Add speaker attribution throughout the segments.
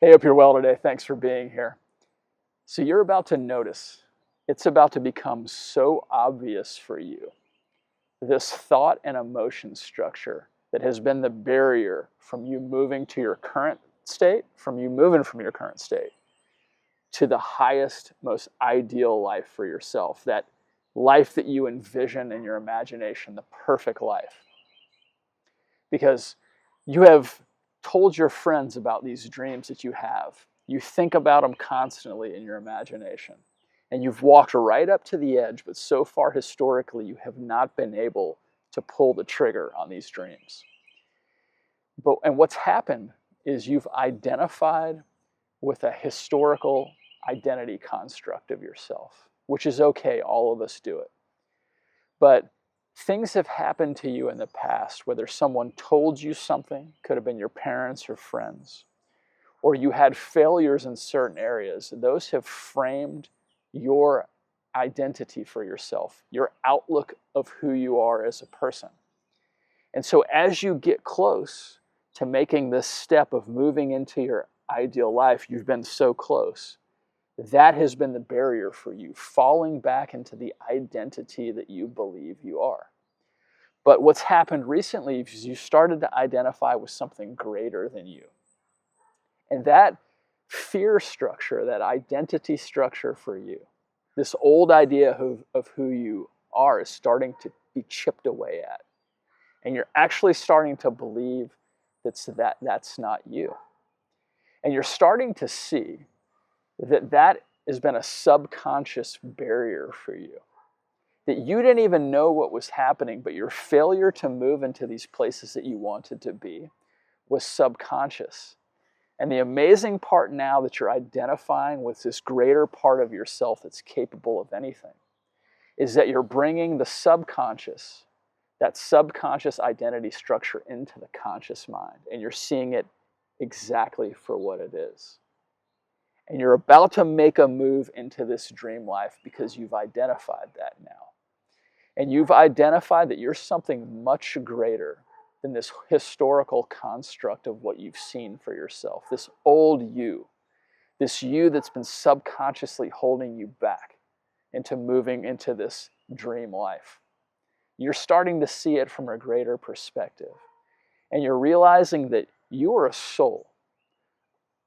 Speaker 1: Hey, hope you're well today. Thanks for being here. So you're about to notice, it's about to become so obvious for you, this thought and emotion structure that has been the barrier from you moving to your current state, from you moving from your current state to the highest, most ideal life for yourself, that life that you envision in your imagination, the perfect life. Because you have told your friends about these dreams that you have. You think about them constantly in your imagination. And you've walked right up to the edge, but so far historically, you have not been able to pull the trigger on these dreams. And what's happened is you've identified with a historical identity construct of yourself, which is okay, all of us do it. But things have happened to you in the past, whether someone told you something, could have been your parents or friends, or you had failures in certain areas. Those have framed your identity for yourself, your outlook of who you are as a person. And so as you get close to making this step of moving into your ideal life, you've been so close. That has been the barrier for you, falling back into the identity that you believe you are. But what's happened recently is you started to identify with something greater than you. And that fear structure, that identity structure for you, this old idea of who you are is starting to be chipped away at. And you're actually starting to believe that's not you. And you're starting to see that has been a subconscious barrier for you. That you didn't even know what was happening, but your failure to move into these places that you wanted to be was subconscious. And the amazing part now that you're identifying with this greater part of yourself that's capable of anything is that you're bringing the subconscious, that subconscious identity structure into the conscious mind, and you're seeing it exactly for what it is. And you're about to make a move into this dream life because you've identified that now. And you've identified that you're something much greater than this historical construct of what you've seen for yourself, this old you, this you that's been subconsciously holding you back into moving into this dream life. You're starting to see it from a greater perspective. And you're realizing that you are a soul,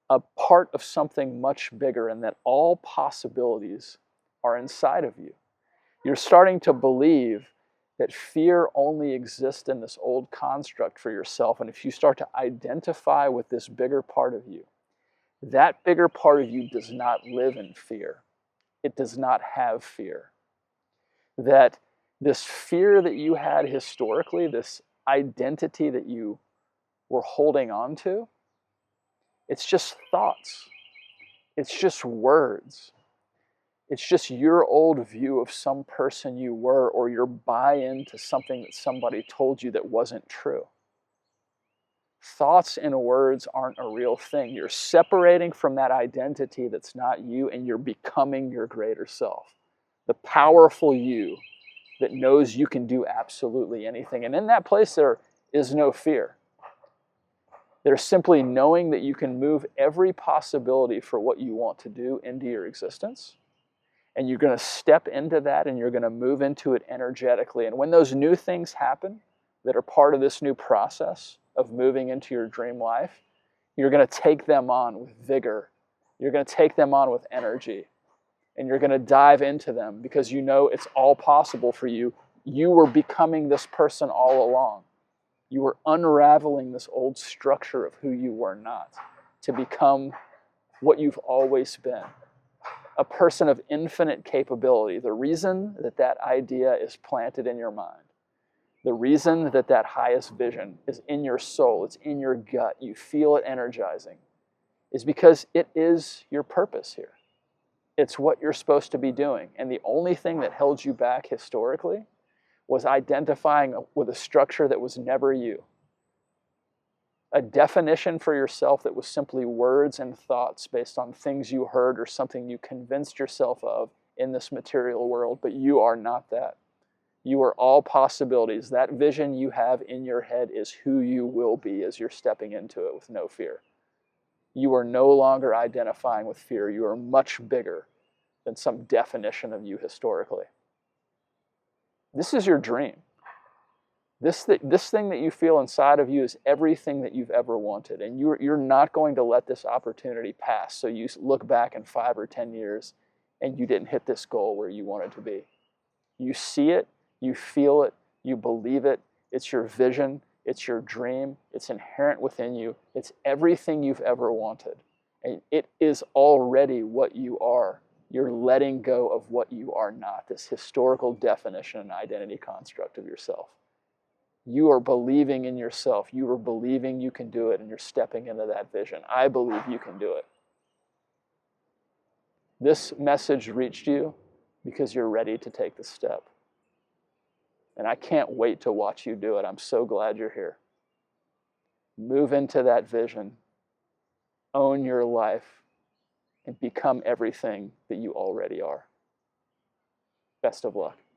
Speaker 1: a part of something much bigger, and that all possibilities are inside of you. You're starting to believe that fear only exists in this old construct for yourself. And if you start to identify with this bigger part of you, that bigger part of you does not live in fear. It does not have fear. That this fear that you had historically, this identity that you were holding on to, it's just thoughts. It's just words. It's just your old view of some person you were, or your buy-in to something that somebody told you that wasn't true. Thoughts and words aren't a real thing. You're separating from that identity that's not you, and you're becoming your greater self. The powerful you that knows you can do absolutely anything. And in that place, there is no fear. There's simply knowing that you can move every possibility for what you want to do into your existence. And you're going to step into that, and you're going to move into it energetically. And when those new things happen that are part of this new process of moving into your dream life, you're going to take them on with vigor. You're going to take them on with energy. And you're going to dive into them because you know it's all possible for you. You were becoming this person all along. You were unraveling this old structure of who you were not to become what you've always been. A person of infinite capability. The reason that that idea is planted in your mind, the reason that that highest vision is in your soul, it's in your gut, you feel it energizing, is because it is your purpose here. It's what you're supposed to be doing. And the only thing that held you back historically was identifying with a structure that was never you. A definition for yourself that was simply words and thoughts based on things you heard or something you convinced yourself of in this material world, but you are not that. You are all possibilities. That vision you have in your head is who you will be as you're stepping into it with no fear. You are no longer identifying with fear. You are much bigger than some definition of you historically. This is your dream. This thing that you feel inside of you is everything that you've ever wanted. And you're not going to let this opportunity pass. So you look back in 5 or 10 years and you didn't hit this goal where you wanted to be. You see it, you feel it, you believe it. It's your vision, it's your dream, it's inherent within you. It's everything you've ever wanted. And it is already what you are. You're letting go of what you are not, this historical definition and identity construct of yourself. You are believing in yourself. You are believing you can do it, and you're stepping into that vision. I believe you can do it. This message reached you because you're ready to take the step. And I can't wait to watch you do it. I'm so glad you're here. Move into that vision. Own your life and become everything that you already are. Best of luck.